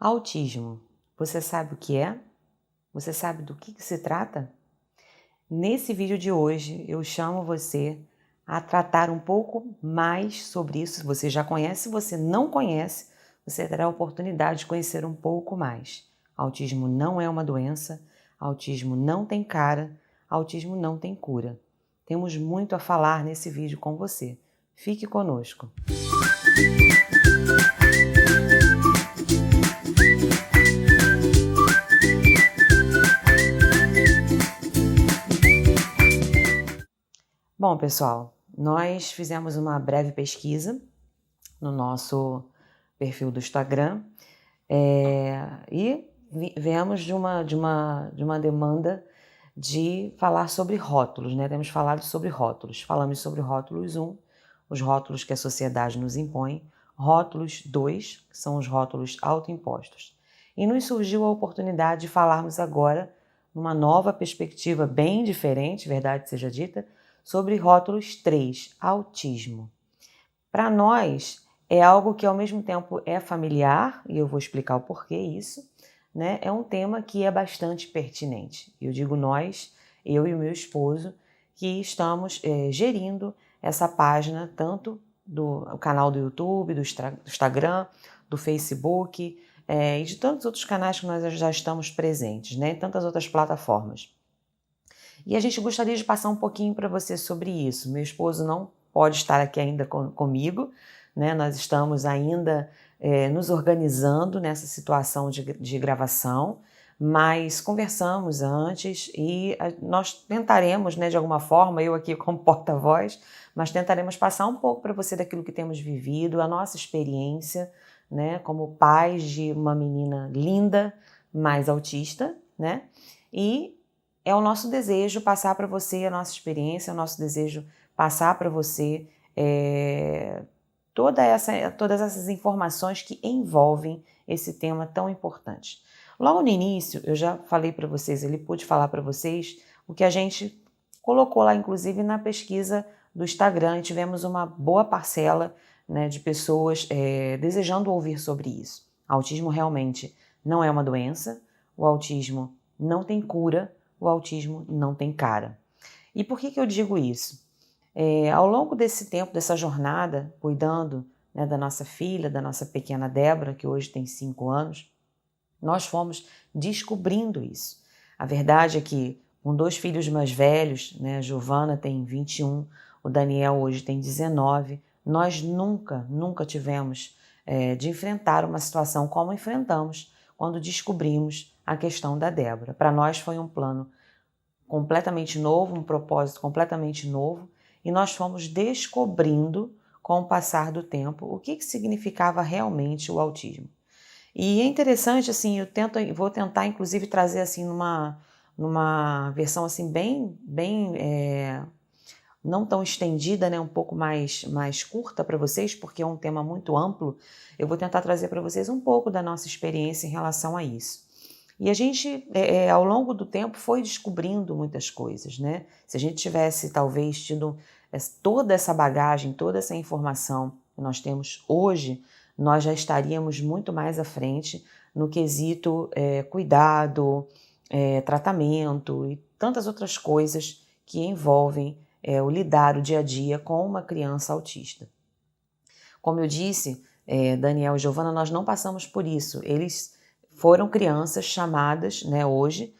Autismo, você sabe o que é? Você sabe do que se trata? Nesse vídeo de hoje eu chamo você a tratar um pouco mais sobre isso. Se você já conhece, se você não conhece, você terá a oportunidade de conhecer um pouco mais. Autismo não é uma doença, autismo não tem cara, autismo não tem cura. Temos muito a falar nesse vídeo com você. Fique conosco. Bom, pessoal, nós fizemos uma breve pesquisa no nosso perfil do Instagram e viemos de uma demanda de falar sobre rótulos, né? Temos falado sobre rótulos. Falamos sobre rótulos 1, os rótulos que a sociedade nos impõe, rótulos 2, que são os rótulos autoimpostos. E nos surgiu a oportunidade de falarmos agora, numa nova perspectiva bem diferente, verdade seja dita, sobre rótulos 3, autismo. Para nós, é algo que ao mesmo tempo é familiar, e eu vou explicar o porquê isso, né? É um tema que é bastante pertinente. Eu digo nós, eu e o meu esposo, que estamos gerindo essa página, tanto do canal do YouTube, do Instagram, do Facebook e de tantos outros canais que nós já estamos presentes, né? Tantas outras plataformas. E a gente gostaria de passar um pouquinho para você sobre isso. Meu esposo não pode estar aqui ainda comigo, né? Nós estamos ainda nos organizando nessa situação de gravação, mas conversamos antes e nós tentaremos, né, de alguma forma, eu aqui como porta-voz, mas tentaremos passar um pouco para você daquilo que temos vivido, a nossa experiência, né, como pais de uma menina linda, mas autista, né? E é o nosso desejo passar para você a nossa experiência, é o nosso desejo passar para você todas essas informações que envolvem esse tema tão importante. Logo no início, eu já falei para vocês, ele pude falar para vocês o que a gente colocou lá, inclusive na pesquisa do Instagram, e tivemos uma boa parcela, né, de pessoas desejando ouvir sobre isso. Autismo realmente não é uma doença, o autismo não tem cura, o autismo não tem cara. E por que eu digo isso? Ao longo desse tempo, dessa jornada, cuidando, né, da nossa filha, da nossa pequena Débora, que hoje tem 5 anos, nós fomos descobrindo isso. A verdade é que com 2 filhos mais velhos, né, a Giovana tem 21, o Daniel hoje tem 19, nós nunca tivemos de enfrentar uma situação como enfrentamos quando descobrimos a questão da Débora. Para nós foi um plano completamente novo, um propósito completamente novo, e nós fomos descobrindo, com o passar do tempo, o que significava realmente o autismo. E é interessante, assim, vou tentar inclusive trazer assim numa versão assim bem não tão estendida, né, um pouco mais curta para vocês, porque é um tema muito amplo. Eu vou tentar trazer para vocês um pouco da nossa experiência em relação a isso. E a gente, ao longo do tempo, foi descobrindo muitas coisas, né? Se a gente tivesse, talvez, tido toda essa bagagem, toda essa informação que nós temos hoje, nós já estaríamos muito mais à frente no quesito cuidado, tratamento e tantas outras coisas que envolvem o lidar o dia a dia com uma criança autista. Como eu disse, Daniel e Giovana, nós não passamos por isso. Eles foram crianças chamadas, né, hoje,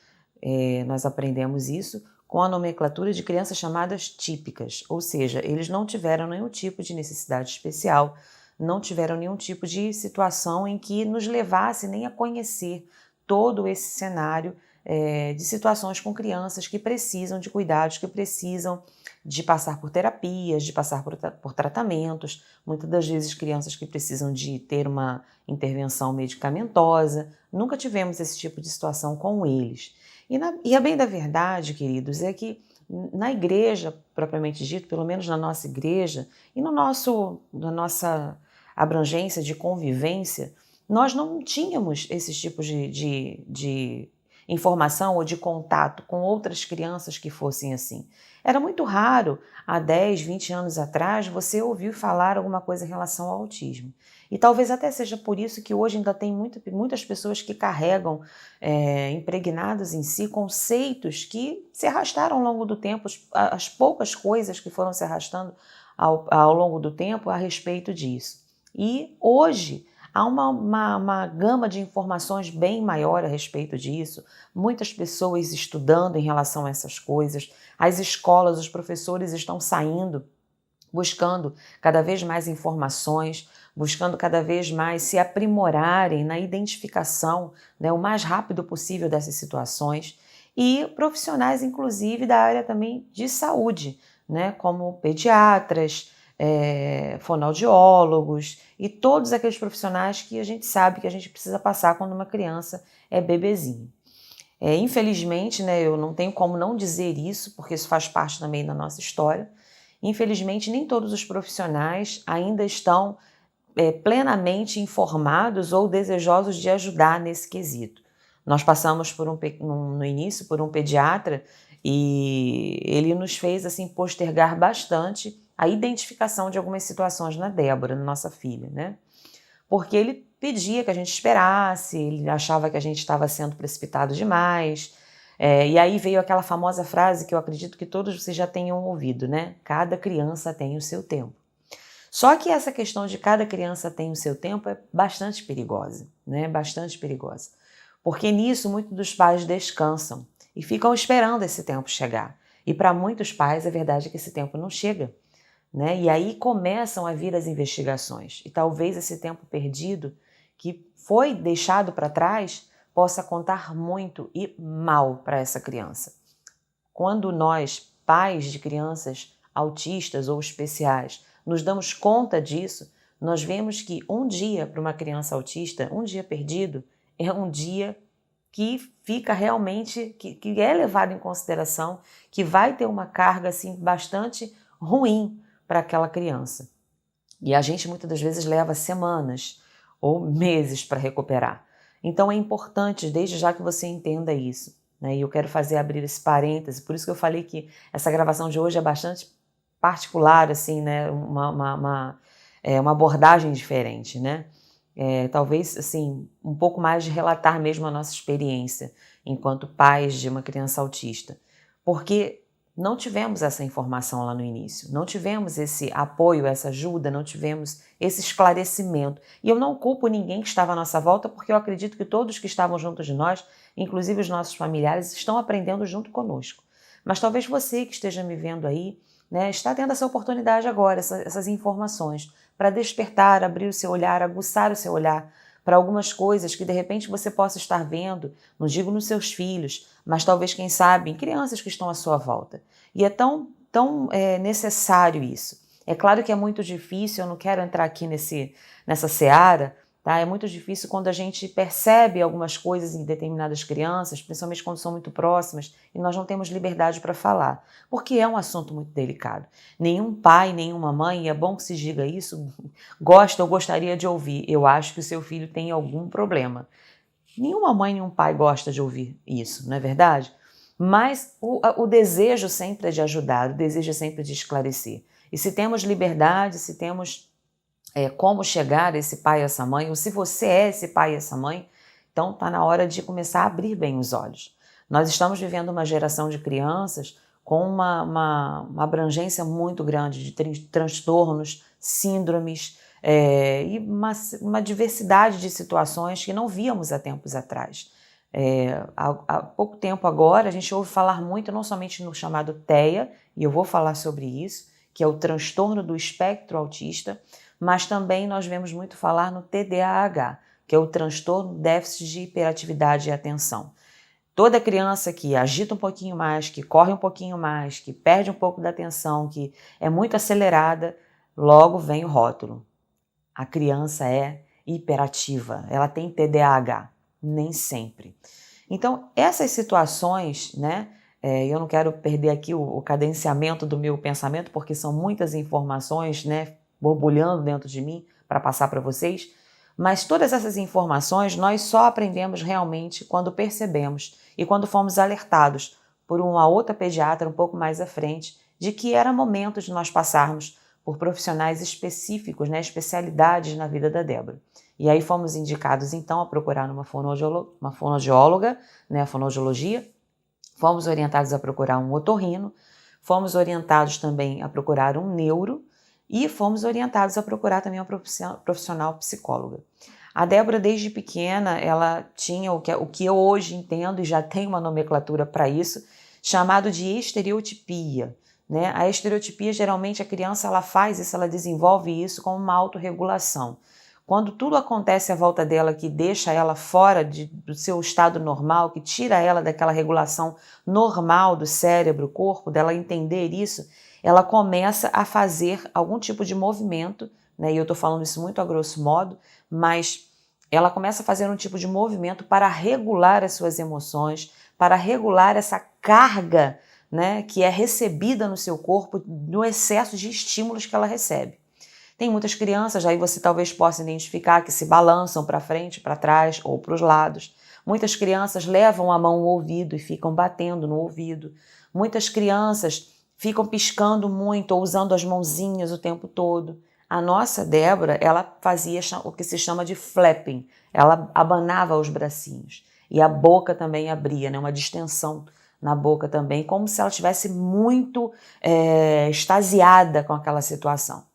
nós aprendemos isso, com a nomenclatura de crianças chamadas típicas, ou seja, eles não tiveram nenhum tipo de necessidade especial, não tiveram nenhum tipo de situação em que nos levasse nem a conhecer todo esse cenário de situações com crianças que precisam de cuidados, que precisam de passar por terapias, de passar por tratamentos, muitas das vezes crianças que precisam de ter uma intervenção medicamentosa. Nunca tivemos esse tipo de situação com eles. E a bem da verdade, queridos, é que na igreja, propriamente dito, pelo menos na nossa igreja, e na nossa abrangência de convivência, nós não tínhamos esses tipos de informação ou de contato com outras crianças que fossem assim. Era muito raro, há 10, 20 anos atrás, você ouvir falar alguma coisa em relação ao autismo. E talvez até seja por isso que hoje ainda tem muitas pessoas que carregam impregnados em si conceitos que se arrastaram ao longo do tempo, as poucas coisas que foram se arrastando ao longo do tempo a respeito disso. E hoje há uma gama de informações bem maior a respeito disso, muitas pessoas estudando em relação a essas coisas, as escolas, os professores estão saindo, buscando cada vez mais informações, buscando cada vez mais se aprimorarem na identificação, né, o mais rápido possível dessas situações, e profissionais, inclusive, da área também de saúde, né, como pediatras, fonoaudiólogos e todos aqueles profissionais que a gente sabe que a gente precisa passar quando uma criança é bebezinho. Infelizmente, né, eu não tenho como não dizer isso, porque isso faz parte também da nossa história. Infelizmente, nem todos os profissionais ainda estão plenamente informados ou desejosos de ajudar nesse quesito. Nós passamos no início por um pediatra e ele nos fez assim postergar bastante a identificação de algumas situações na Débora, na nossa filha, né? Porque ele pedia que a gente esperasse, ele achava que a gente estava sendo precipitado demais. E aí veio aquela famosa frase que eu acredito que todos vocês já tenham ouvido, né? Cada criança tem o seu tempo. Só que essa questão de cada criança tem o seu tempo é bastante perigosa, né? Bastante perigosa. Porque nisso muitos dos pais descansam e ficam esperando esse tempo chegar. E para muitos pais a verdade é que esse tempo não chega, né? E aí começam a vir as investigações. E talvez esse tempo perdido que foi deixado para trás possa contar muito e mal para essa criança. Quando nós, pais de crianças autistas ou especiais, nos damos conta disso, nós vemos que um dia para uma criança autista, um dia perdido, é um dia que fica realmente, que é levado em consideração, que vai ter uma carga assim, bastante ruim para aquela criança. E a gente muitas das vezes leva semanas ou meses para recuperar. Então é importante, desde já, que você entenda isso, né? E eu quero abrir esse parêntese, por isso que eu falei que essa gravação de hoje é bastante particular, assim, né? Uma abordagem diferente, né? Talvez, assim, um pouco mais de relatar mesmo a nossa experiência enquanto pais de uma criança autista. Porque não tivemos essa informação lá no início, não tivemos esse apoio, essa ajuda, não tivemos esse esclarecimento. E eu não culpo ninguém que estava à nossa volta, porque eu acredito que todos que estavam junto de nós, inclusive os nossos familiares, estão aprendendo junto conosco. Mas talvez você que esteja me vendo aí, né, está tendo essa oportunidade agora, essas informações, para despertar, abrir o seu olhar, aguçar o seu olhar para algumas coisas que de repente você possa estar vendo, não digo nos seus filhos, mas talvez, quem sabe, em crianças que estão à sua volta. E é tão necessário isso. É claro que é muito difícil, eu não quero entrar aqui nessa seara, tá? É muito difícil quando a gente percebe algumas coisas em determinadas crianças, principalmente quando são muito próximas, e nós não temos liberdade para falar, porque é um assunto muito delicado. Nenhum pai, nenhuma mãe, e é bom que se diga isso, gosta ou gostaria de ouvir: eu acho que o seu filho tem algum problema. Nenhuma mãe, nenhum pai gosta de ouvir isso, não é verdade? Mas o desejo sempre é de ajudar, o desejo é sempre de esclarecer. E se temos liberdade, se temos como chegar a esse pai e essa mãe, ou se você é esse pai e essa mãe, então está na hora de começar a abrir bem os olhos. Nós estamos vivendo uma geração de crianças com uma abrangência muito grande de transtornos, síndromes, e uma diversidade de situações que não víamos há tempos atrás. Há pouco tempo agora, a gente ouve falar muito, não somente no chamado TEA, e eu vou falar sobre isso, que é o transtorno do espectro autista, mas também nós vemos muito falar no TDAH, que é o transtorno déficit de hiperatividade e atenção. Toda criança que agita um pouquinho mais, que corre um pouquinho mais, que perde um pouco da atenção, que é muito acelerada, logo vem o rótulo: a criança é hiperativa, ela tem TDAH. Nem sempre. Então, essas situações, né, eu não quero perder aqui o cadenciamento do meu pensamento, porque são muitas informações, né, borbulhando dentro de mim para passar para vocês, Mas todas essas informações nós só aprendemos realmente quando percebemos e quando fomos alertados por uma outra pediatra um pouco mais à frente de que era momento de nós passarmos por profissionais específicos, né, especialidades na vida da Débora. E aí fomos indicados então a procurar uma fonoaudióloga, né, a fonoaudiologia, fomos orientados a procurar um otorrino, fomos orientados também a procurar um neuro e fomos orientados a procurar também uma profissional psicóloga. A Débora, desde pequena, ela tinha o que eu hoje entendo, e já tem uma nomenclatura para isso, chamado de estereotipia. Né? A estereotipia, geralmente, a criança ela faz isso, ela desenvolve isso como uma autorregulação. Quando tudo acontece à volta dela que deixa ela fora do seu estado normal, que tira ela daquela regulação normal do cérebro, corpo, dela entender isso, ela começa a fazer algum tipo de movimento, né? E eu estou falando isso muito a grosso modo, mas ela começa a fazer um tipo de movimento para regular as suas emoções, para regular essa carga, né, que é recebida no seu corpo no excesso de estímulos que ela recebe. Tem muitas crianças, aí você talvez possa identificar, que se balançam para frente, para trás ou para os lados. Muitas crianças levam a mão ao ouvido e ficam batendo no ouvido. Muitas crianças ficam piscando muito ou usando as mãozinhas o tempo todo. A nossa Débora, ela fazia o que se chama de flapping. Ela abanava os bracinhos. E a boca também abria, né? Uma distensão na boca também, como se ela estivesse muito extasiada com aquela situação.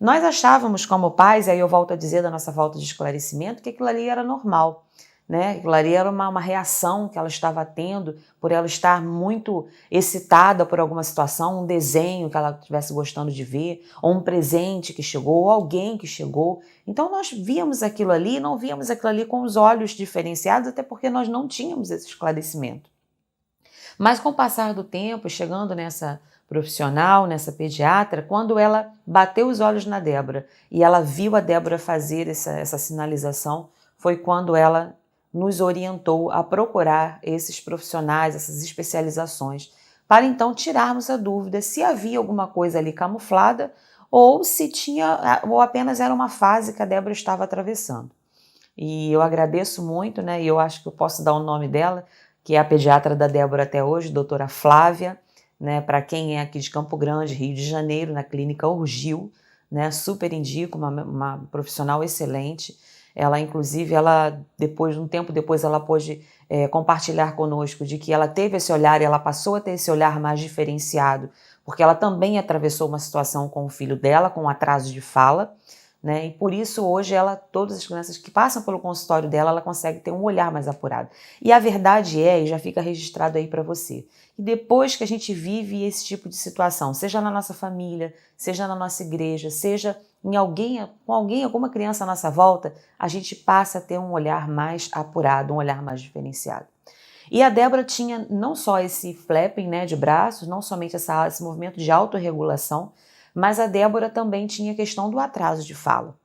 Nós achávamos como pais, e aí eu volto a dizer da nossa falta de esclarecimento, que aquilo ali era normal, né? Aquilo ali era uma reação que ela estava tendo por ela estar muito excitada por alguma situação, um desenho que ela estivesse gostando de ver, ou um presente que chegou, ou alguém que chegou. Então nós víamos aquilo ali e não víamos aquilo ali com os olhos diferenciados, até porque nós não tínhamos esse esclarecimento. Mas com o passar do tempo, chegando nessa profissional, nessa pediatra, quando ela bateu os olhos na Débora e ela viu a Débora fazer essa sinalização, foi quando ela nos orientou a procurar esses profissionais, essas especializações, para então tirarmos a dúvida se havia alguma coisa ali camuflada ou se tinha, ou apenas era uma fase que a Débora estava atravessando. E eu agradeço muito, né? E eu acho que eu posso dar o nome dela, que é a pediatra da Débora até hoje, doutora Flávia, né? Para quem é aqui de Campo Grande, Rio de Janeiro, na clínica Urgil, né? Super indico, uma profissional excelente. Ela, inclusive, um tempo depois, ela pôde compartilhar conosco de que ela teve esse olhar e ela passou a ter esse olhar mais diferenciado, porque ela também atravessou uma situação com o filho dela, com um atraso de fala, né? E por isso hoje todas as crianças que passam pelo consultório dela, ela consegue ter um olhar mais apurado. E a verdade e já fica registrado aí para você, que depois que a gente vive esse tipo de situação, seja na nossa família, seja na nossa igreja, seja com alguma criança à nossa volta, a gente passa a ter um olhar mais apurado, um olhar mais diferenciado. E a Débora tinha não só esse flapping, né, de braços, não somente esse movimento de autorregulação, mas a Débora também tinha a questão do atraso de fala.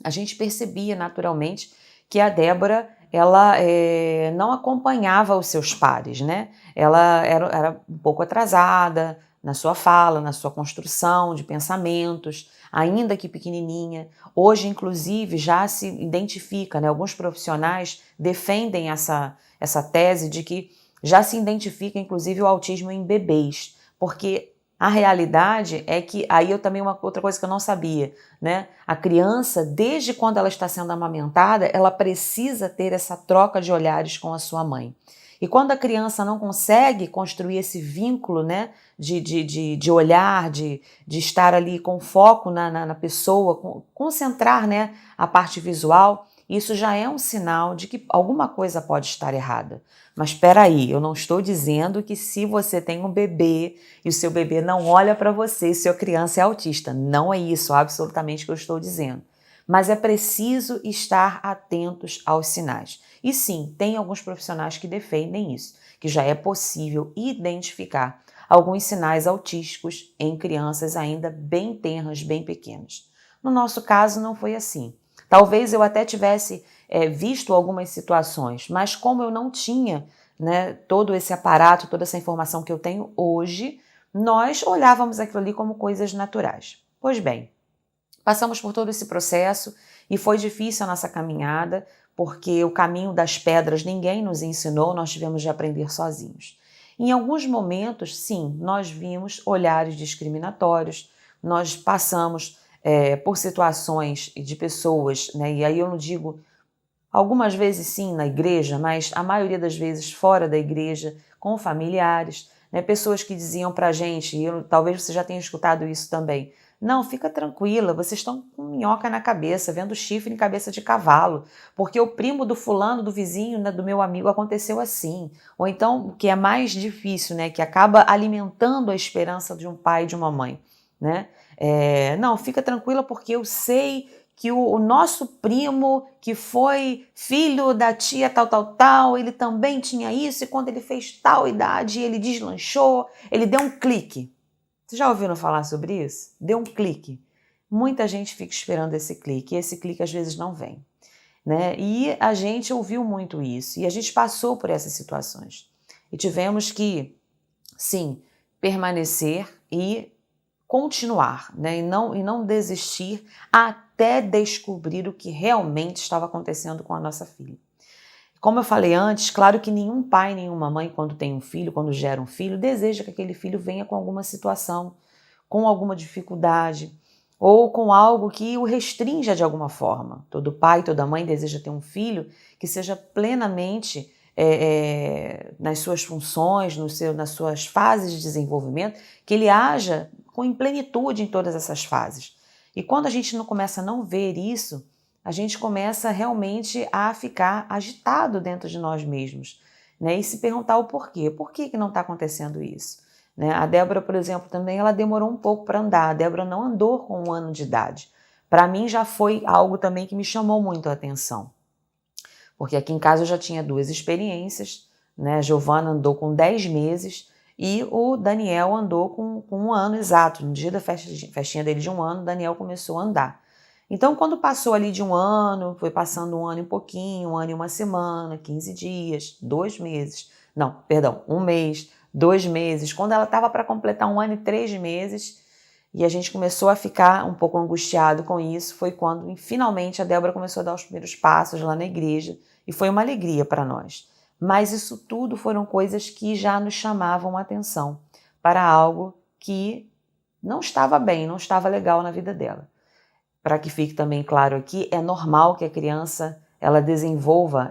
A gente percebia naturalmente que a Débora ela não acompanhava os seus pares, né? Ela era um pouco atrasada na sua fala, na sua construção de pensamentos, ainda que pequenininha. Hoje, inclusive, já se identifica, né? Alguns profissionais defendem essa tese de que já se identifica, inclusive, o autismo em bebês, porque a realidade é que, aí eu também, outra coisa que eu não sabia, né? A criança, desde quando ela está sendo amamentada, ela precisa ter essa troca de olhares com a sua mãe. E quando a criança não consegue construir esse vínculo, né, de olhar, de estar ali com foco na pessoa, concentrar, né, a parte visual, isso já é um sinal de que alguma coisa pode estar errada. Mas espera aí, eu não estou dizendo que se você tem um bebê e o seu bebê não olha para você, sua criança é autista. Não é isso absolutamente que eu estou dizendo. Mas é preciso estar atentos aos sinais. E sim, tem alguns profissionais que defendem isso, que já é possível identificar alguns sinais autísticos em crianças ainda bem tenras, bem pequenas. No nosso caso, não foi assim. Talvez eu até tivesse visto algumas situações, mas como eu não tinha, né, todo esse aparato, toda essa informação que eu tenho hoje, nós olhávamos aquilo ali como coisas naturais. Pois bem, passamos por todo esse processo E foi difícil a nossa caminhada, porque o caminho das pedras ninguém nos ensinou, nós tivemos de aprender sozinhos. Em alguns momentos, sim, nós vimos olhares discriminatórios, nós passamos por situações de pessoas, né, e aí eu não digo, algumas vezes sim na igreja, mas a maioria das vezes fora da igreja, com familiares, né, pessoas que diziam pra gente, e talvez você já tenha escutado isso também, não, fica tranquila, vocês estão com minhoca na cabeça, vendo chifre em cabeça de cavalo, porque o primo do fulano, do vizinho, né, do meu amigo aconteceu assim. Ou então, o que é mais difícil, né, que acaba alimentando a esperança de um pai e de uma mãe, né? Não, fica tranquila porque eu sei que o nosso primo, que foi filho da tia tal, tal, tal, ele também tinha isso, e quando ele fez tal idade, ele deslanchou, ele deu um clique. Vocês já ouviram falar sobre isso? Deu um clique. Muita gente fica esperando esse clique, e esse clique às vezes não vem, né? E a gente ouviu muito isso, e a gente passou por essas situações. E tivemos que, sim, permanecer e continuar, né? E não desistir até descobrir o que realmente estava acontecendo com a nossa filha. Como eu falei antes, claro que nenhum pai, nenhuma mãe, quando tem um filho, quando gera um filho, deseja que aquele filho venha com alguma situação, com alguma dificuldade, ou com algo que o restrinja de alguma forma. Todo pai, toda mãe deseja ter um filho que seja plenamente nas suas funções, nas suas fases de desenvolvimento, que ele haja em plenitude em todas essas fases. E quando a gente não começa a não ver isso, a gente começa realmente a ficar agitado dentro de nós mesmos, né? E se perguntar o porquê. Por que não está acontecendo isso? Né? A Débora, por exemplo, também ela demorou um pouco para andar. A Débora não andou com 1 ano de idade. Para mim já foi algo também que me chamou muito a atenção. Porque aqui em casa eu já tinha 2 experiências, né? A Giovana andou com 10 meses e o Daniel andou com 1 ano exato. No dia da festinha dele de 1 ano, o Daniel começou a andar. Então, quando passou ali de 1 ano, foi passando 1 ano e pouquinho, 1 ano e 1 semana, 15 dias, 2 meses, não, perdão, 1 mês, 2 meses, quando ela estava para completar 1 ano e 3 meses, e a gente começou a ficar um pouco angustiado com isso, foi quando finalmente a Débora começou a dar os primeiros passos lá na igreja, e foi uma alegria para nós. Mas isso tudo foram coisas que já nos chamavam a atenção para algo que não estava bem, não estava legal na vida dela. Para que fique também claro aqui, é normal que a criança ela desenvolva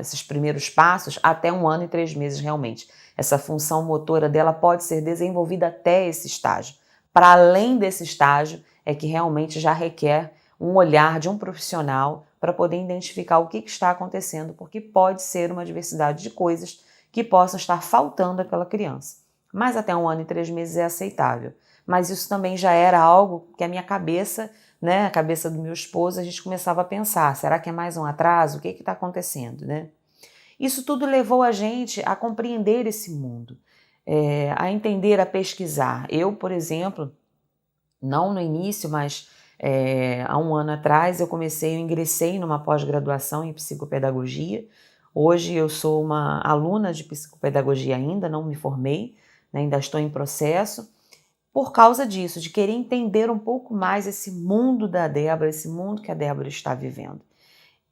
esses primeiros passos até 1 ano e 3 meses realmente. Essa função motora dela pode ser desenvolvida até esse estágio. Para além desse estágio, é que realmente já requer um olhar de um profissional para poder identificar o que está acontecendo, porque pode ser uma diversidade de coisas que possam estar faltando àquela criança. Mas até 1 ano e 3 meses é aceitável. Mas isso também já era algo que a minha cabeça, né, a cabeça do meu esposo, a gente começava a pensar, será que é mais um atraso? O que está acontecendo, né? Isso tudo levou a gente a compreender esse mundo, a entender, a pesquisar. Eu, por exemplo, não no início, mas há 1 ano atrás eu ingressei numa pós-graduação em psicopedagogia. Hoje eu sou uma aluna de psicopedagogia ainda, não me formei, né, ainda estou em processo, por causa disso, de querer entender um pouco mais esse mundo da Débora, esse mundo que a Débora está vivendo.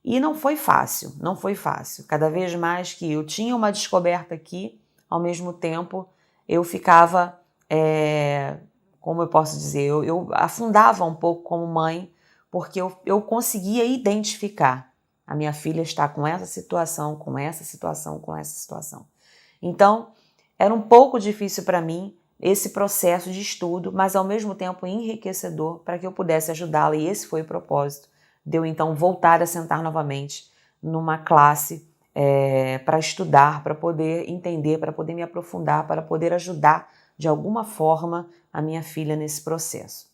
E não foi fácil, não foi fácil. Cada vez mais que eu tinha uma descoberta aqui, ao mesmo tempo eu ficava, como eu posso dizer, eu afundava um pouco como mãe, porque eu conseguia identificar. A minha filha está com essa situação, com essa situação, com essa situação. Então, era um pouco difícil para mim esse processo de estudo, mas ao mesmo tempo enriquecedor para que eu pudesse ajudá-la, e esse foi o propósito de eu então voltar a sentar novamente numa classe para estudar, para poder entender, para poder me aprofundar, para poder ajudar de alguma forma a minha filha nesse processo.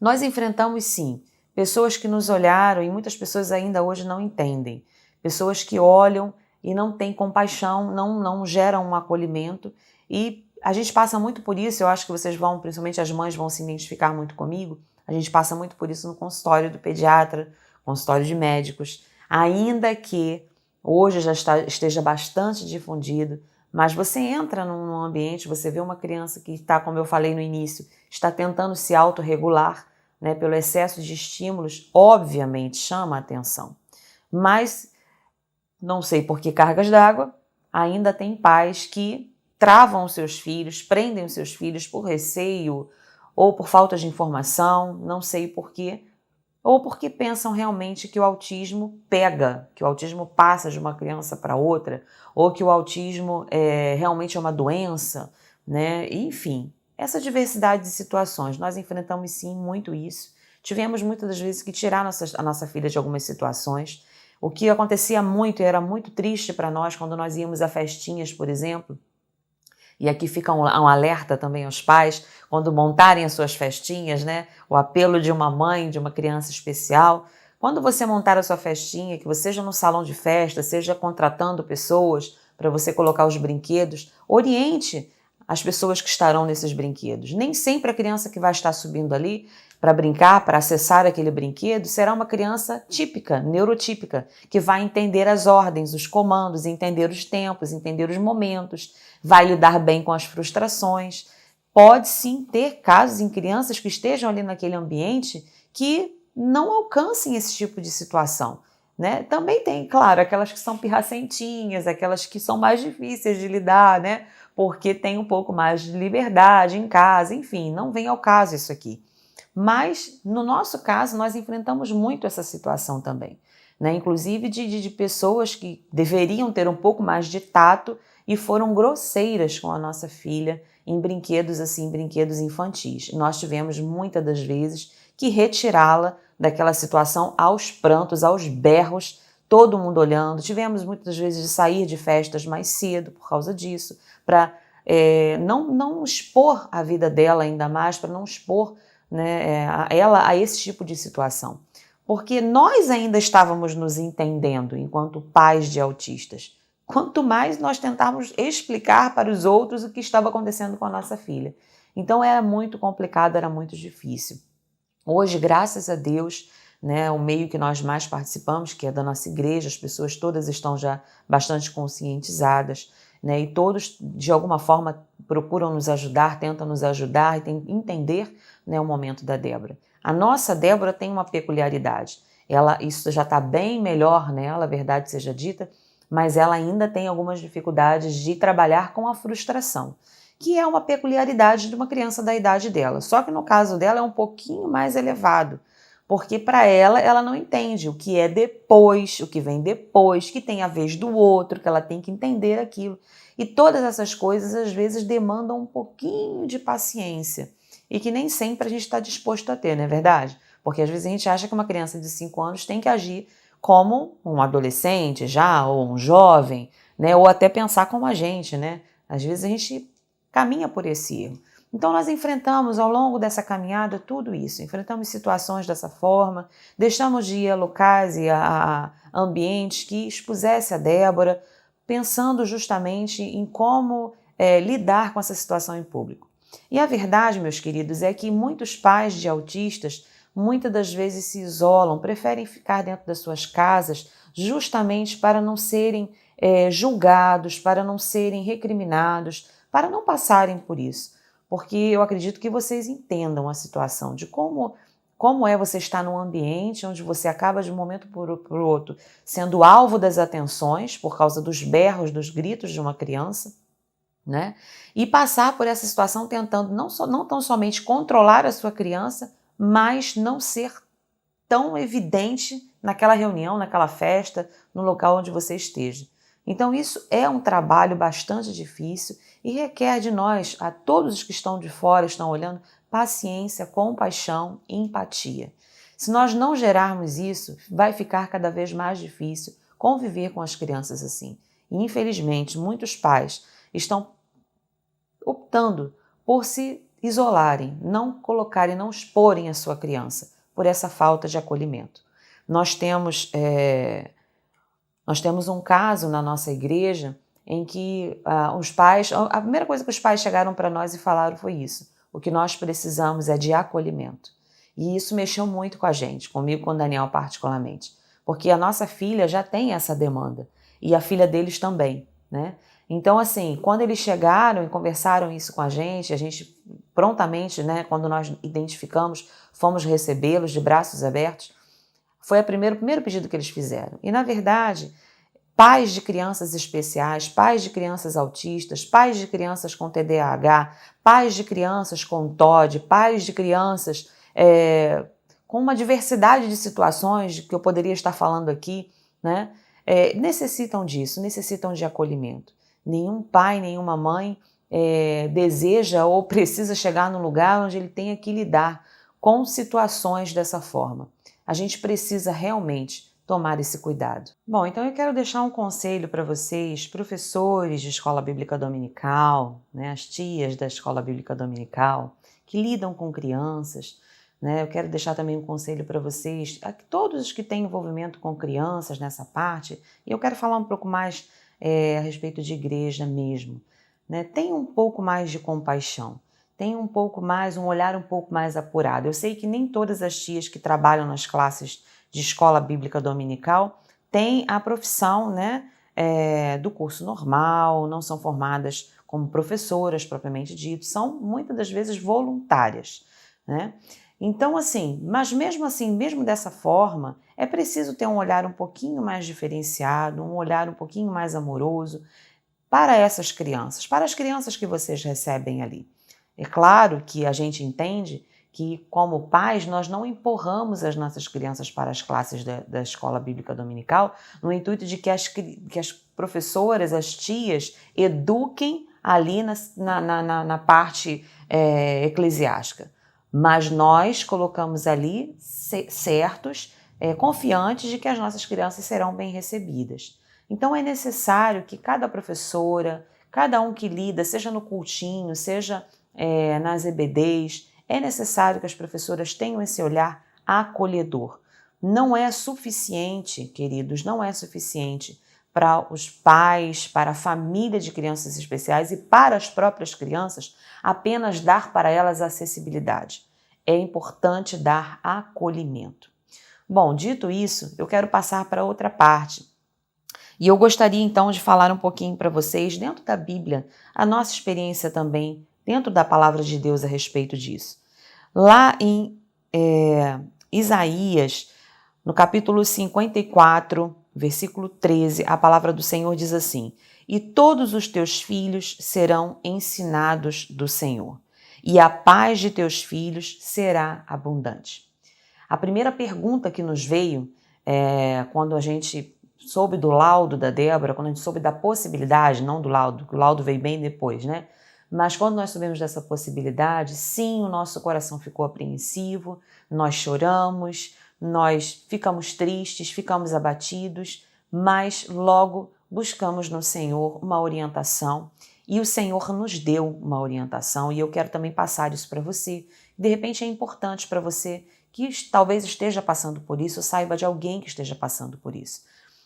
Nós enfrentamos sim pessoas que nos olharam, e muitas pessoas ainda hoje não entendem, pessoas que olham e não têm compaixão, não geram um acolhimento, e a gente passa muito por isso. Eu acho que vocês vão, principalmente as mães, vão se identificar muito comigo. A gente passa muito por isso no consultório do pediatra, consultório de médicos, ainda que hoje já esteja bastante difundido, mas você entra num ambiente, você vê uma criança que está, como eu falei no início, está tentando se autorregular, né, pelo excesso de estímulos, obviamente chama a atenção. Mas, não sei por que cargas d'água, ainda tem pais que travam os seus filhos, prendem os seus filhos por receio ou por falta de informação, não sei por quê, ou porque pensam realmente que o autismo pega, que o autismo passa de uma criança para outra, ou que o autismo realmente é uma doença, né? Enfim, essa diversidade de situações, nós enfrentamos sim muito isso. Tivemos muitas das vezes que tirar a nossa filha de algumas situações. O que acontecia muito e era muito triste para nós quando nós íamos a festinhas, por exemplo, e aqui fica um alerta também aos pais, quando montarem as suas festinhas, né? O apelo de uma mãe, de uma criança especial. Quando você montar a sua festinha, que você seja no salão de festa, seja contratando pessoas para você colocar os brinquedos, oriente as pessoas que estarão nesses brinquedos. Nem sempre a criança que vai estar subindo ali para brincar, para acessar aquele brinquedo, será uma criança típica, neurotípica, que vai entender as ordens, os comandos, entender os tempos, entender os momentos, vai lidar bem com as frustrações. Pode sim ter casos em crianças que estejam ali naquele ambiente que não alcancem esse tipo de situação, né? Também tem, claro, aquelas que são pirracentinhas, aquelas que são mais difíceis de lidar, né? Porque tem um pouco mais de liberdade em casa, enfim, não vem ao caso isso aqui. Mas, no nosso caso, nós enfrentamos muito essa situação também, né? Inclusive de pessoas que deveriam ter um pouco mais de tato e foram grosseiras com a nossa filha em brinquedos assim, brinquedos infantis. Nós tivemos muitas das vezes que retirá-la daquela situação aos prantos, aos berros, todo mundo olhando. Tivemos muitas das vezes de sair de festas mais cedo por causa disso, para não expor a vida dela ainda mais, para não expor, né, ela a esse tipo de situação. Porque nós ainda estávamos nos entendendo enquanto pais de autistas. Quanto mais nós tentarmos explicar para os outros o que estava acontecendo com a nossa filha. Então era muito complicado, era muito difícil. Hoje, graças a Deus, né, o meio que nós mais participamos, que é da nossa igreja, as pessoas todas estão já bastante conscientizadas, né, e todos, de alguma forma, procuram nos ajudar, tentam nos ajudar e entender, né, o momento da Débora. A nossa Débora tem uma peculiaridade. Isso já está bem melhor nela, a verdade seja dita, mas ela ainda tem algumas dificuldades de trabalhar com a frustração, que é uma peculiaridade de uma criança da idade dela. Só que no caso dela é um pouquinho mais elevado, porque para ela não entende o que é depois, o que vem depois, que tem a vez do outro, que ela tem que entender aquilo. E todas essas coisas às vezes demandam um pouquinho de paciência e que nem sempre a gente está disposto a ter, não é verdade? Porque às vezes a gente acha que uma criança de 5 anos tem que agir como um adolescente já, ou um jovem, né? Ou até pensar como a gente, né? Às vezes a gente caminha por esse erro. Então nós enfrentamos ao longo dessa caminhada tudo isso, enfrentamos situações dessa forma, deixamos de ir a locais e a ambientes que expusesse a Débora, pensando justamente em como lidar com essa situação em público. E a verdade, meus queridos, é que muitos pais de autistas muitas das vezes se isolam, preferem ficar dentro das suas casas justamente para não serem julgados, para não serem recriminados, para não passarem por isso. Porque eu acredito que vocês entendam a situação de como é você estar num ambiente onde você acaba de um momento para o outro sendo alvo das atenções por causa dos berros, dos gritos de uma criança, né? E passar por essa situação tentando não tão somente controlar a sua criança, mas não ser tão evidente naquela reunião, naquela festa, no local onde você esteja. Então isso é um trabalho bastante difícil e requer de nós, a todos os que estão de fora, estão olhando, paciência, compaixão e empatia. Se nós não gerarmos isso, vai ficar cada vez mais difícil conviver com as crianças assim. E infelizmente, muitos pais estão optando por se isolarem, não colocarem, não exporem a sua criança por essa falta de acolhimento. Nós temos um caso na nossa igreja em que os pais, a primeira coisa que os pais chegaram para nós e falaram foi isso: o que nós precisamos é de acolhimento. E isso mexeu muito com a gente, comigo e com o Daniel particularmente, porque a nossa filha já tem essa demanda e a filha deles também, né? Então, assim, quando eles chegaram e conversaram isso com a gente prontamente, né, quando nós identificamos, fomos recebê-los de braços abertos, foi o primeiro pedido que eles fizeram. E, na verdade, pais de crianças especiais, pais de crianças autistas, pais de crianças com TDAH, pais de crianças com TOD, pais de crianças com uma diversidade de situações que eu poderia estar falando aqui, né? Necessitam disso, necessitam de acolhimento. Nenhum pai, nenhuma mãe deseja ou precisa chegar num lugar onde ele tenha que lidar com situações dessa forma. A gente precisa realmente tomar esse cuidado. Bom, então eu quero deixar um conselho para vocês, professores de escola bíblica dominical, né, as tias da escola bíblica dominical, que lidam com crianças, né? Eu quero deixar também um conselho para vocês, a todos os que têm envolvimento com crianças nessa parte, e eu quero falar um pouco mais a respeito de igreja mesmo, né? Tenha um pouco mais de compaixão, tenha um pouco mais, um olhar um pouco mais apurado. Eu sei que nem todas as tias que trabalham nas classes de escola bíblica dominical têm a profissão, né, do curso normal, não são formadas como professoras propriamente dito, são muitas das vezes voluntárias, né? Então, assim, mas mesmo dessa forma, é preciso ter um olhar um pouquinho mais diferenciado, um olhar um pouquinho mais amoroso para essas crianças, para as crianças que vocês recebem ali. É claro que a gente entende que, como pais, nós não empurramos as nossas crianças para as classes da escola bíblica dominical no intuito de que as professoras, as tias, eduquem ali na parte eclesiástica. Mas nós colocamos ali certos, confiantes de que as nossas crianças serão bem recebidas. Então é necessário que cada professora, cada um que lida, seja no cultinho, seja nas EBDs, é necessário que as professoras tenham esse olhar acolhedor. Não é suficiente, queridos, não é suficiente para os pais, para a família de crianças especiais e para as próprias crianças apenas dar para elas acessibilidade. É importante dar acolhimento. Bom, dito isso, eu quero passar para outra parte. E eu gostaria então de falar um pouquinho para vocês, dentro da Bíblia, a nossa experiência também, dentro da palavra de Deus a respeito disso. Lá em Isaías, no capítulo 54, versículo 13, a palavra do Senhor diz assim: "E todos os teus filhos serão ensinados do Senhor, e a paz de teus filhos será abundante." A primeira pergunta que nos veio quando a gente soube do laudo da Débora, quando a gente soube da possibilidade, não do laudo, que o laudo veio bem depois, né? Mas quando nós soubemos dessa possibilidade, sim, o nosso coração ficou apreensivo, nós choramos, nós ficamos tristes, ficamos abatidos, mas logo buscamos no Senhor uma orientação e o Senhor nos deu uma orientação e eu quero também passar isso para você. De repente é importante para você que talvez esteja passando por isso, ou saiba de alguém que esteja passando por isso.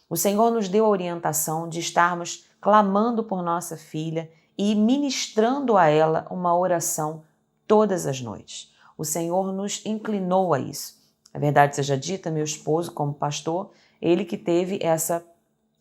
O Senhor nos deu a orientação de estarmos clamando por nossa filha e ministrando a ela uma oração todas as noites. O Senhor nos inclinou a isso. A verdade seja dita, meu esposo, como pastor, ele que teve essa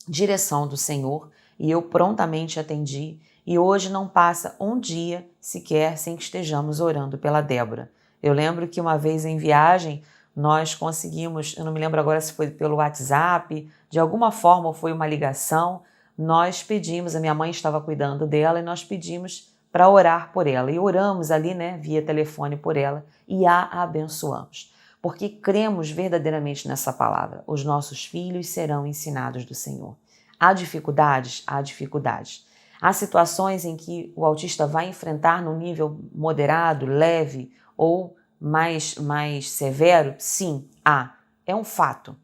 direção do Senhor e eu prontamente atendi e hoje não passa um dia sequer sem que estejamos orando pela Débora. Eu lembro que uma vez em viagem nós conseguimos, eu não me lembro agora se foi pelo WhatsApp, de alguma forma ou foi uma ligação, nós pedimos, a minha mãe estava cuidando dela e nós pedimos para orar por ela. E oramos ali, né, via telefone por ela e a abençoamos. Porque cremos verdadeiramente nessa palavra. Os nossos filhos serão ensinados do Senhor. Há dificuldades? Há dificuldades. Há situações em que o autista vai enfrentar no nível moderado, leve ou mais severo? Sim, há. É um fato.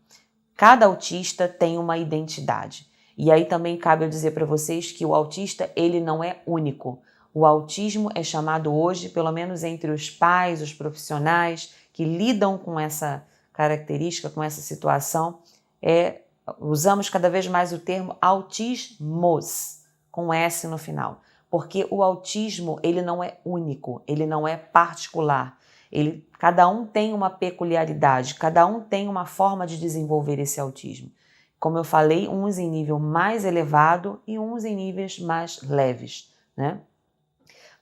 Cada autista tem uma identidade. E aí também cabe eu dizer para vocês que o autista, ele não é único. O autismo é chamado hoje, pelo menos entre os pais, os profissionais que lidam com essa característica, com essa situação, usamos cada vez mais o termo autismos, com S no final. Porque o autismo, ele não é único, ele não é particular. Cada um tem uma peculiaridade, cada um tem uma forma de desenvolver esse autismo. como eu falei, uns em nível mais elevado e uns em níveis mais leves, né?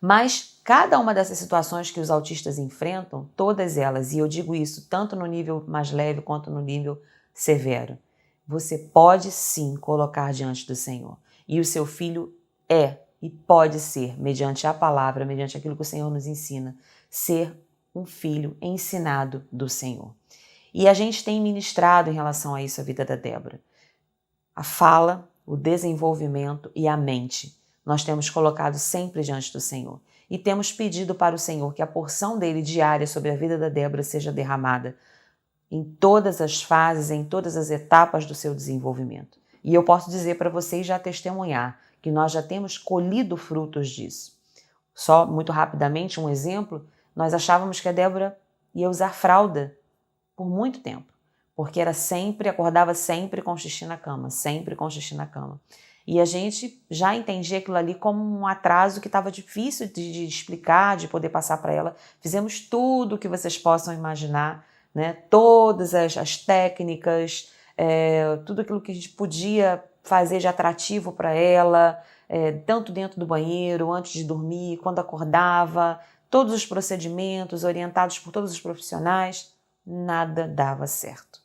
Mas cada uma dessas situações que os autistas enfrentam, todas elas, e eu digo isso tanto no nível mais leve quanto no nível severo, você pode sim colocar diante do Senhor. E o seu filho é e pode ser, mediante a palavra, mediante aquilo que o Senhor nos ensina, ser um filho ensinado do Senhor. E a gente tem ministrado em relação a isso a vida da Débora. A fala, o desenvolvimento e a mente nós temos colocado sempre diante do Senhor. E temos pedido para o Senhor que a porção dele diária sobre a vida da Débora seja derramada em todas as fases, em todas as etapas do seu desenvolvimento. E eu posso dizer para vocês já testemunhar que nós já temos colhido frutos disso. Só muito rapidamente um exemplo, nós achávamos que a Débora ia usar fralda por muito tempo, porque acordava sempre com xixi na cama, sempre com xixi na cama. E a gente já entendia aquilo ali como um atraso que estava difícil de explicar, de poder passar para ela. Fizemos tudo o que vocês possam imaginar, né? Todas as técnicas, tudo aquilo que a gente podia fazer de atrativo para ela, tanto dentro do banheiro, antes de dormir, quando acordava, todos os procedimentos orientados por todos os profissionais, nada dava certo.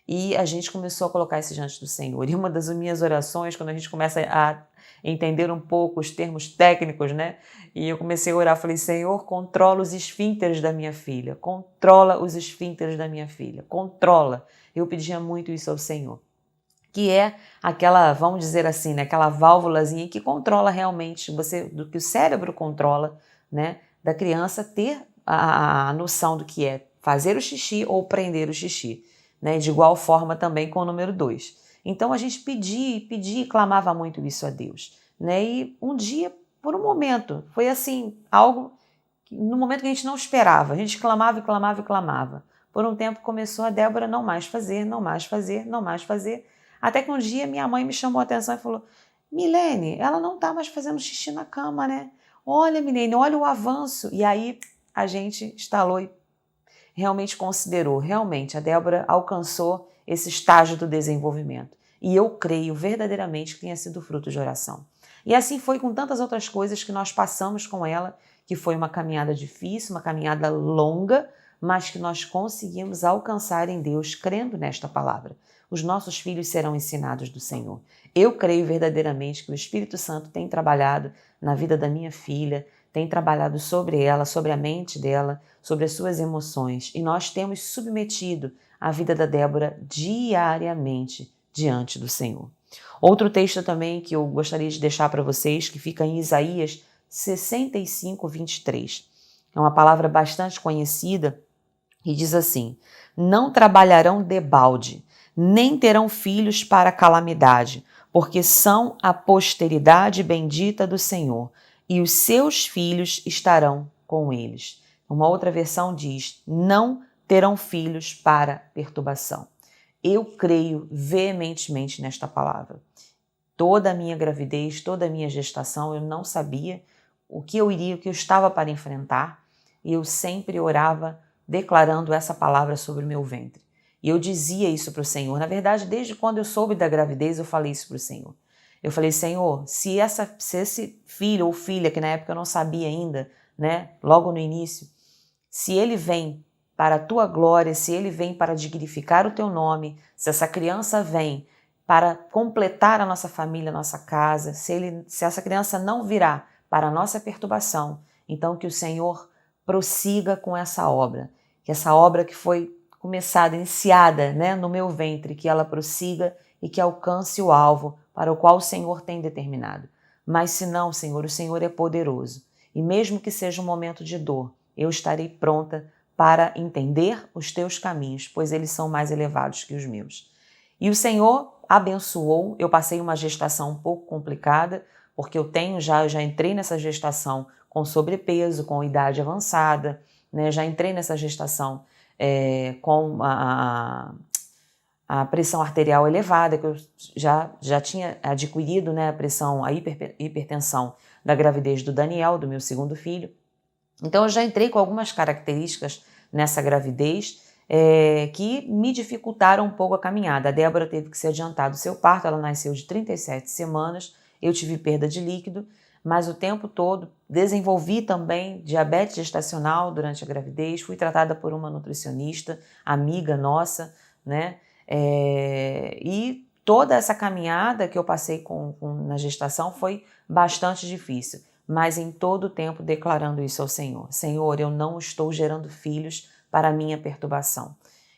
E a gente começou a colocar isso diante do Senhor. E uma das minhas orações, quando a gente começa a entender um pouco os termos técnicos, né? E eu comecei a orar, falei, Senhor, controla os esfínteres da minha filha, controla os esfínteres da minha filha, controla. Eu pedia muito isso ao Senhor, que é aquela, vamos dizer assim, né? Aquela válvulazinha que controla realmente, do que o cérebro controla, né? Da criança ter a noção do que é fazer o xixi ou prender o xixi. Né, de igual forma também com o número 2. Então a gente pedia e clamava muito isso a Deus. Né, e um dia, por um momento, foi assim, algo no momento que a gente não esperava. A gente clamava e clamava e clamava. Por um tempo começou a Débora não mais fazer, não mais fazer, não mais fazer. Até que um dia minha mãe me chamou a atenção e falou, Milene, ela não está mais fazendo xixi na cama, né? Olha, Milene, olha o avanço. E aí a gente instalou e realmente considerou, realmente a Débora alcançou esse estágio do desenvolvimento. E eu creio verdadeiramente que tenha sido fruto de oração. E assim foi com tantas outras coisas que nós passamos com ela, que foi uma caminhada difícil, uma caminhada longa, mas que nós conseguimos alcançar em Deus, crendo nesta palavra. Os nossos filhos serão ensinados do Senhor. Eu creio verdadeiramente que o Espírito Santo tem trabalhado na vida da minha filha, tem trabalhado sobre ela, sobre a mente dela, sobre as suas emoções. E nós temos submetido a vida da Débora diariamente diante do Senhor. Outro texto também que eu gostaria de deixar para vocês, que fica em Isaías 65, 23. É uma palavra bastante conhecida e diz assim, não trabalharão debalde, nem terão filhos para calamidade, porque são a posteridade bendita do Senhor, e os seus filhos estarão com eles. Uma outra versão diz, não terão filhos para perturbação. Eu creio veementemente nesta palavra. Toda a minha gravidez, toda a minha gestação, eu não sabia o que eu estava para enfrentar, e eu sempre orava declarando essa palavra sobre o meu ventre. E eu dizia isso para o Senhor. Na verdade, desde quando eu soube da gravidez, eu falei isso para o Senhor. Eu falei, Senhor, se esse filho ou filha, que na época eu não sabia ainda, né, logo no início, se ele vem para a tua glória, se ele vem para dignificar o teu nome, se essa criança vem para completar a nossa família, a nossa casa, se essa criança não virá para a nossa perturbação, então que o Senhor prossiga com essa obra, que essa obra que foi começada, iniciada, né, no meu ventre, que ela prossiga e que alcance o alvo para o qual o Senhor tem determinado. Mas se não, Senhor, o Senhor é poderoso. E mesmo que seja um momento de dor, eu estarei pronta para entender os teus caminhos, pois eles são mais elevados que os meus. E o Senhor abençoou. Eu passei uma gestação um pouco complicada, porque eu já entrei nessa gestação com sobrepeso, com idade avançada, né? Já entrei nessa gestação com a pressão arterial elevada, que eu já tinha adquirido, né, a hipertensão da gravidez do Daniel, do meu segundo filho. Então eu já entrei com algumas características nessa gravidez que me dificultaram um pouco a caminhada. A Débora teve que se adiantar do seu parto, ela nasceu de 37 semanas, eu tive perda de líquido, mas o tempo todo desenvolvi também diabetes gestacional durante a gravidez, fui tratada por uma nutricionista, amiga nossa, né? E toda essa caminhada que eu passei na gestação foi bastante difícil, mas em todo o tempo declarando isso ao Senhor. Senhor, eu não estou gerando filhos para a minha perturbação.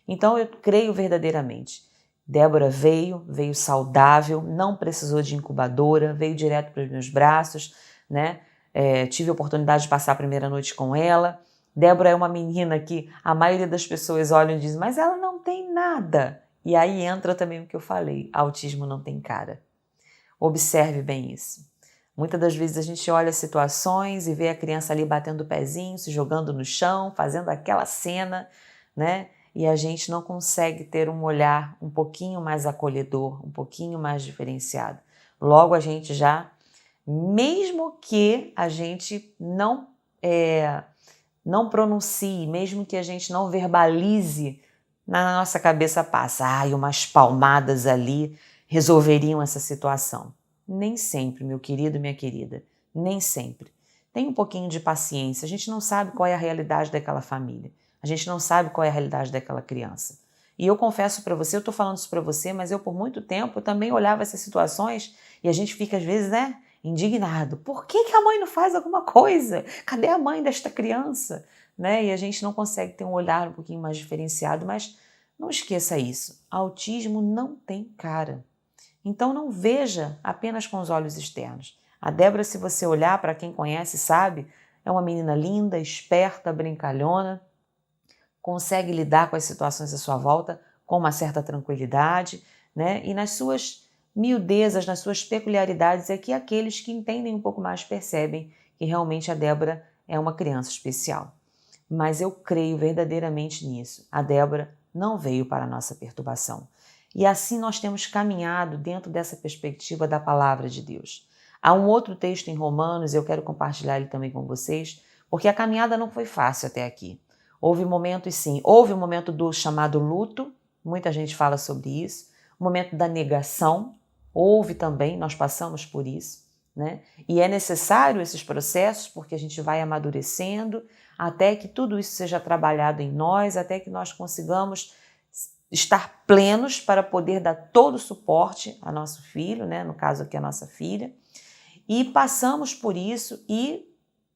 Então eu creio verdadeiramente. Débora veio saudável, não precisou de incubadora, veio direto para os meus braços, né? Tive a oportunidade de passar a primeira noite com ela. Débora é uma menina que a maioria das pessoas olham e dizem, mas ela não tem nada. E aí entra também o que eu falei, autismo não tem cara. Observe bem isso. Muitas das vezes a gente olha situações e vê a criança ali batendo o pezinho, se jogando no chão, fazendo aquela cena, né? E a gente não consegue ter um olhar um pouquinho mais acolhedor, um pouquinho mais diferenciado. Logo a gente já, mesmo que a gente não pronuncie, mesmo que a gente não verbalize, na nossa cabeça passa, umas palmadas ali resolveriam essa situação. Nem sempre, meu querido e minha querida, nem sempre. Tem um pouquinho de paciência, a gente não sabe qual é a realidade daquela família, a gente não sabe qual é a realidade daquela criança. E eu confesso para você, eu estou falando isso para você, mas eu por muito tempo eu também olhava essas situações e a gente fica às vezes, indignado. Por que a mãe não faz alguma coisa? Cadê a mãe desta criança? Né? E a gente não consegue ter um olhar um pouquinho mais diferenciado, mas não esqueça isso, autismo não tem cara. Então não veja apenas com os olhos externos. A Débora, se você olhar, para quem conhece, sabe, é uma menina linda, esperta, brincalhona, consegue lidar com as situações à sua volta com uma certa tranquilidade, né? E nas suas miudezas, nas suas peculiaridades, é que aqueles que entendem um pouco mais percebem que realmente a Débora é uma criança especial. Mas eu creio verdadeiramente nisso. A Débora não veio para a nossa perturbação. E assim nós temos caminhado dentro dessa perspectiva da palavra de Deus. Há um outro texto em Romanos, eu quero compartilhar ele também com vocês, porque a caminhada não foi fácil até aqui. Houve momentos sim, houve o momento do chamado luto, muita gente fala sobre isso, o momento da negação, houve também, nós passamos por isso, né? E é necessário esses processos porque a gente vai amadurecendo até que tudo isso seja trabalhado em nós, até que nós consigamos estar plenos para poder dar todo o suporte ao nosso filho, né? No caso aqui a nossa filha, e passamos por isso e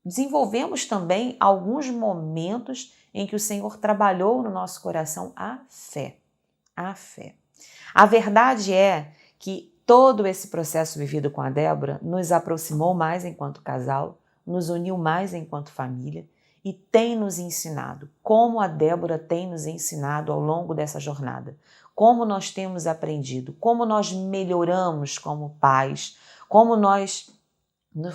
desenvolvemos também alguns momentos em que o Senhor trabalhou no nosso coração a fé. A fé. A verdade é que todo esse processo vivido com a Débora nos aproximou mais enquanto casal, nos uniu mais enquanto família e tem nos ensinado, como a Débora tem nos ensinado ao longo dessa jornada, como nós temos aprendido, como nós melhoramos como pais, como nós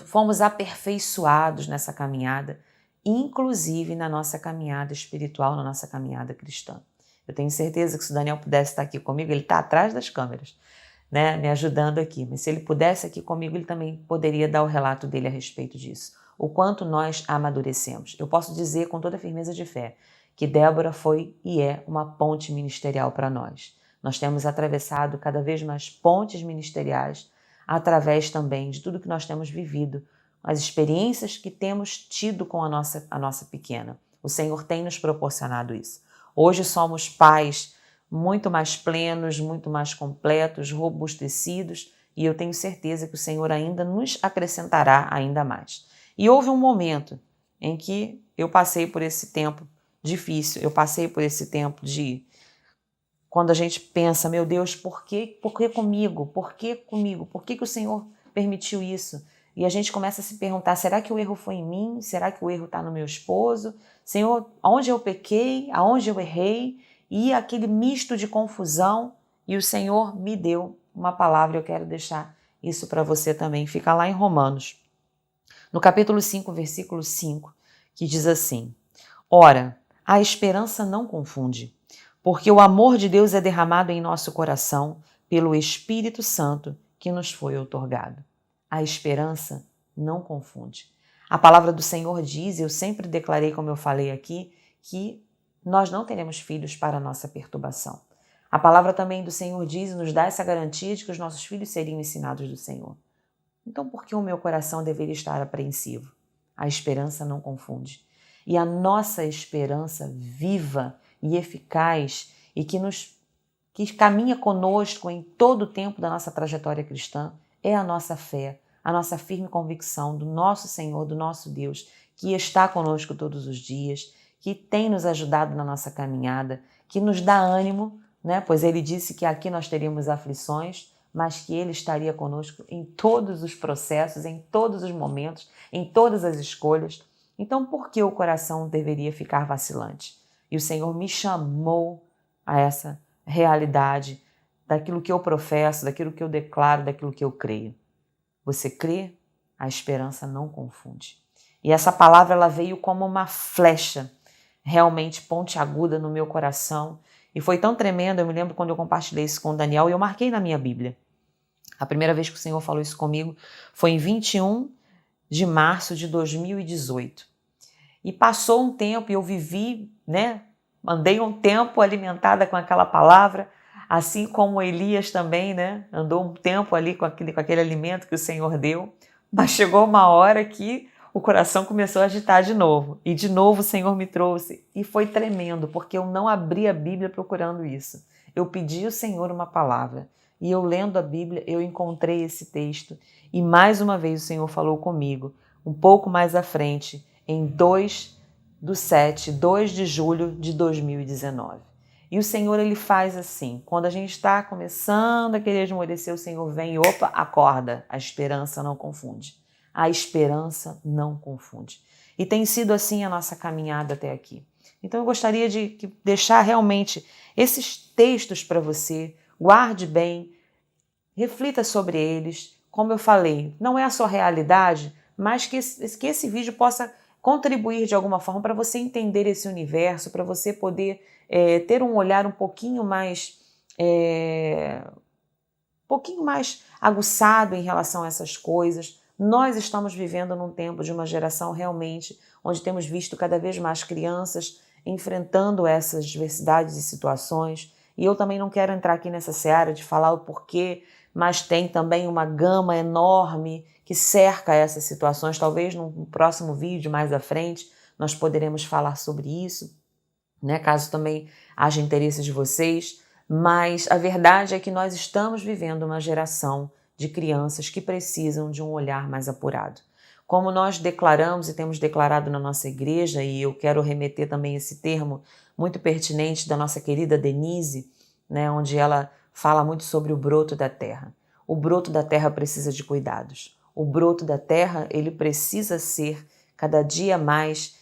fomos aperfeiçoados nessa caminhada, inclusive na nossa caminhada espiritual, na nossa caminhada cristã. Eu tenho certeza que se o Daniel pudesse estar aqui comigo, ele está atrás das câmeras, né, me ajudando aqui, mas se ele pudesse aqui comigo, ele também poderia dar o relato dele a respeito disso. O quanto nós amadurecemos. Eu posso dizer com toda firmeza de fé que Débora foi e é uma ponte ministerial para nós. Nós temos atravessado cada vez mais pontes ministeriais através também de tudo que nós temos vivido, as experiências que temos tido com a nossa pequena. O Senhor tem nos proporcionado isso. Hoje somos pais muito mais plenos, muito mais completos, robustecidos, e eu tenho certeza que o Senhor ainda nos acrescentará ainda mais. E houve um momento em que eu passei por esse tempo difícil, eu passei por esse tempo de... Quando a gente pensa, meu Deus, por que comigo? Por que comigo? Por que o Senhor permitiu isso? E a gente começa a se perguntar, será que o erro foi em mim? Será que o erro está no meu esposo? Senhor, aonde eu pequei? Aonde eu errei? E aquele misto de confusão, e o Senhor me deu uma palavra, eu quero deixar isso para você também. Fica lá em Romanos, no capítulo 5, versículo 5, que diz assim: Ora, a esperança não confunde, porque o amor de Deus é derramado em nosso coração pelo Espírito Santo que nos foi outorgado. A esperança não confunde. A palavra do Senhor diz, eu sempre declarei, como eu falei aqui, que nós não teremos filhos para a nossa perturbação. A palavra também do Senhor diz e nos dá essa garantia de que os nossos filhos seriam ensinados do Senhor. Então, por que o meu coração deveria estar apreensivo? A esperança não confunde. E a nossa esperança viva e eficaz e que caminha conosco em todo o tempo da nossa trajetória cristã é a nossa fé, a nossa firme convicção do nosso Senhor, do nosso Deus, que está conosco todos os dias, que tem nos ajudado na nossa caminhada, que nos dá ânimo, né? Pois Ele disse que aqui nós teríamos aflições, mas que Ele estaria conosco em todos os processos, em todos os momentos, em todas as escolhas. Então, por que o coração deveria ficar vacilante? E o Senhor me chamou a essa realidade daquilo que eu professo, daquilo que eu declaro, daquilo que eu creio. Você crê? A esperança não confunde. E essa palavra ela veio como uma flecha, realmente pontiaguda no meu coração. E foi tão tremendo, eu me lembro quando eu compartilhei isso com o Daniel e eu marquei na minha Bíblia. A primeira vez que o Senhor falou isso comigo foi em 21 de março de 2018. E passou um tempo e eu vivi, né? Andei um tempo alimentada com aquela palavra, assim como Elias também, né? Andou um tempo ali com aquele alimento que o Senhor deu, mas chegou uma hora que o coração começou a agitar de novo. E de novo o Senhor me trouxe. E foi tremendo, porque eu não abri a Bíblia procurando isso. Eu pedi ao Senhor uma palavra. E eu lendo a Bíblia, eu encontrei esse texto. E mais uma vez o Senhor falou comigo, um pouco mais à frente, em 2 de julho de 2019. E o Senhor, Ele faz assim, quando a gente está começando a querer esmorecer, o Senhor vem e opa, acorda, a esperança não confunde. A esperança não confunde. E tem sido assim a nossa caminhada até aqui. Então eu gostaria de deixar realmente esses textos para você, guarde bem, reflita sobre eles. Como eu falei, não é a sua realidade, mas que esse vídeo possa contribuir de alguma forma para você entender esse universo, para você poder ter um olhar um pouquinho mais aguçado em relação a essas coisas. Nós estamos vivendo num tempo de uma geração realmente onde temos visto cada vez mais crianças enfrentando essas diversidades e situações. E eu também não quero entrar aqui nessa seara de falar o porquê, mas tem também uma gama enorme que cerca essas situações. Talvez num próximo vídeo mais à frente nós poderemos falar sobre isso, né? Caso também haja interesse de vocês. Mas a verdade é que nós estamos vivendo uma geração de crianças que precisam de um olhar mais apurado. Como nós declaramos e temos declarado na nossa igreja, e eu quero remeter também esse termo muito pertinente da nossa querida Denise, né, onde ela fala muito sobre o broto da terra. O broto da terra precisa de cuidados. O broto da terra, ele precisa ser cada dia mais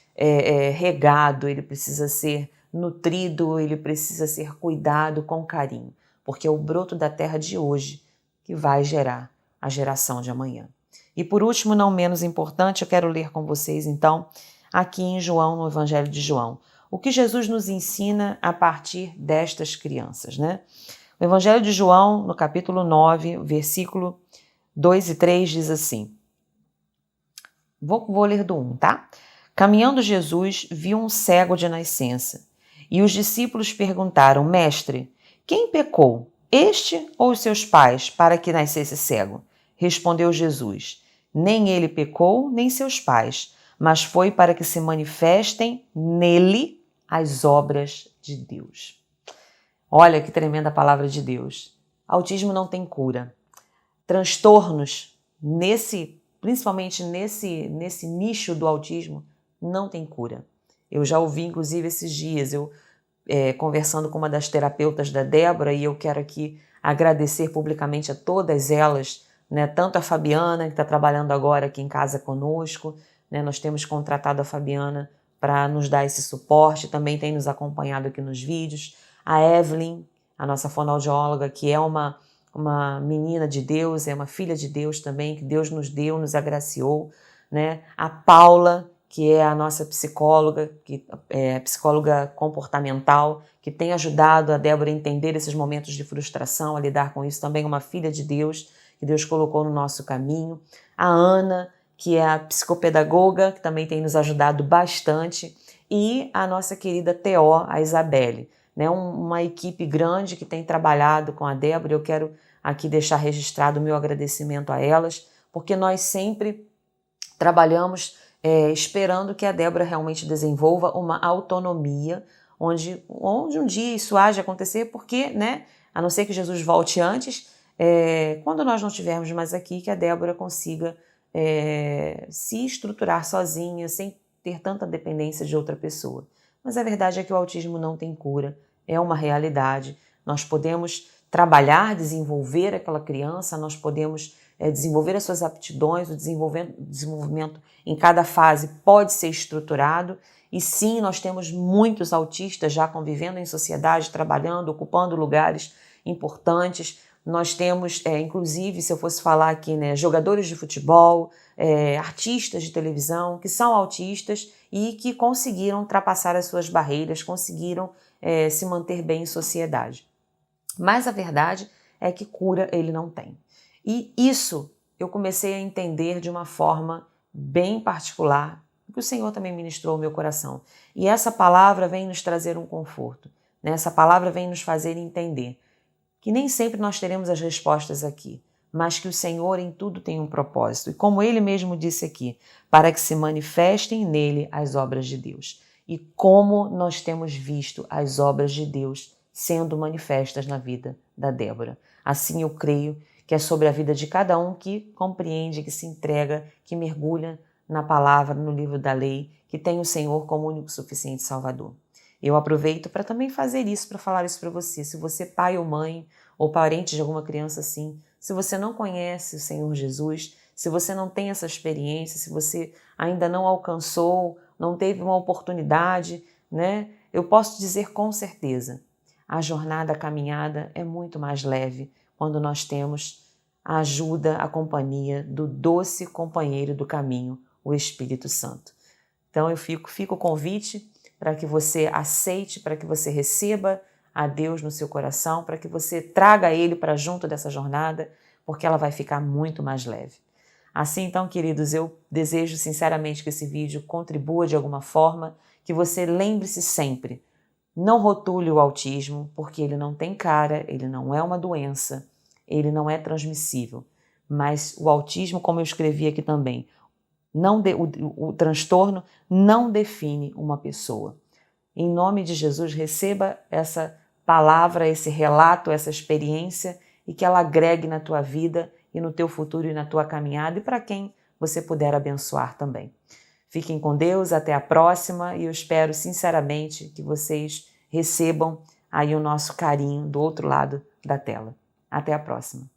regado, ele precisa ser nutrido, ele precisa ser cuidado com carinho, porque é o broto da terra de hoje que vai gerar a geração de amanhã. E por último, não menos importante, eu quero ler com vocês então, aqui em João, no Evangelho de João, o que Jesus nos ensina a partir destas crianças, né? O Evangelho de João, no capítulo 9, versículo 2 e 3, diz assim, vou ler do 1, tá? Caminhando Jesus, viu um cego de nascença, e os discípulos perguntaram, Mestre, quem pecou, este ou os seus pais, para que nascesse cego? Respondeu Jesus, nem ele pecou, nem seus pais, mas foi para que se manifestem nele as obras de Deus. Olha que tremenda palavra de Deus. Autismo não tem cura. Transtornos, principalmente nesse nicho do autismo, não tem cura. Eu já ouvi, inclusive, esses dias, conversando com uma das terapeutas da Débora, e eu quero aqui agradecer publicamente a todas elas, né, tanto a Fabiana, que está trabalhando agora aqui em casa conosco, né, nós temos contratado a Fabiana para nos dar esse suporte, também tem nos acompanhado aqui nos vídeos, a Evelyn, a nossa fonoaudióloga, que é uma menina de Deus, é uma filha de Deus também, que Deus nos deu, nos agraciou, né, a Paula, que é a nossa psicóloga, que é psicóloga comportamental, que tem ajudado a Débora a entender esses momentos de frustração, a lidar com isso, também uma filha de Deus, que Deus colocou no nosso caminho. A Ana, que é a psicopedagoga, que também tem nos ajudado bastante. e a nossa querida TO, a Isabelle, né? Uma equipe grande que tem trabalhado com a Débora. Eu quero aqui deixar registrado o meu agradecimento a elas, porque nós sempre trabalhamos esperando que a Débora realmente desenvolva uma autonomia, onde um dia isso haja acontecer, porque, né, a não ser que Jesus volte antes, quando nós não estivermos mais aqui, que a Débora consiga se estruturar sozinha, sem ter tanta dependência de outra pessoa. Mas a verdade é que o autismo não tem cura, é uma realidade. Nós podemos trabalhar, desenvolver aquela criança, nós podemos desenvolver as suas aptidões, o desenvolvimento em cada fase pode ser estruturado. E sim, nós temos muitos autistas já convivendo em sociedade, trabalhando, ocupando lugares importantes. Nós temos, inclusive, se eu fosse falar aqui, né, jogadores de futebol, artistas de televisão que são autistas e que conseguiram ultrapassar as suas barreiras, conseguiram se manter bem em sociedade. Mas a verdade é que cura ele não tem. E isso eu comecei a entender de uma forma bem particular, que o Senhor também ministrou ao meu coração. E essa palavra vem nos trazer um conforto, né? Essa palavra vem nos fazer entender que nem sempre nós teremos as respostas aqui, mas que o Senhor em tudo tem um propósito. E como Ele mesmo disse aqui, para que se manifestem nele as obras de Deus. E como nós temos visto as obras de Deus sendo manifestas na vida da Débora. Assim eu creio que é sobre a vida de cada um que compreende, que se entrega, que mergulha na palavra, no livro da lei, que tem o Senhor como único suficiente Salvador. Eu aproveito para também fazer isso, para falar isso para você. Se você, pai ou mãe, ou parente de alguma criança assim, se você não conhece o Senhor Jesus, se você não tem essa experiência, se você ainda não alcançou, não teve uma oportunidade, né? Eu posso dizer com certeza, a jornada, a caminhada é muito mais leve quando nós temos a ajuda, a companhia do doce companheiro do caminho, o Espírito Santo. Então eu fico o convite para que você aceite, para que você receba a Deus no seu coração, para que você traga Ele para junto dessa jornada, porque ela vai ficar muito mais leve. Assim, então, queridos, eu desejo sinceramente que esse vídeo contribua de alguma forma, que você lembre-se sempre, não rotule o autismo, porque ele não tem cara, ele não é uma doença, ele não é transmissível. Mas o autismo, como eu escrevi aqui também, o transtorno não define uma pessoa. Em nome de Jesus, receba essa palavra, esse relato, essa experiência e que ela agregue na tua vida e no teu futuro e na tua caminhada e para quem você puder abençoar também. Fiquem com Deus, até a próxima e eu espero sinceramente que vocês recebam aí o nosso carinho do outro lado da tela. Até a próxima.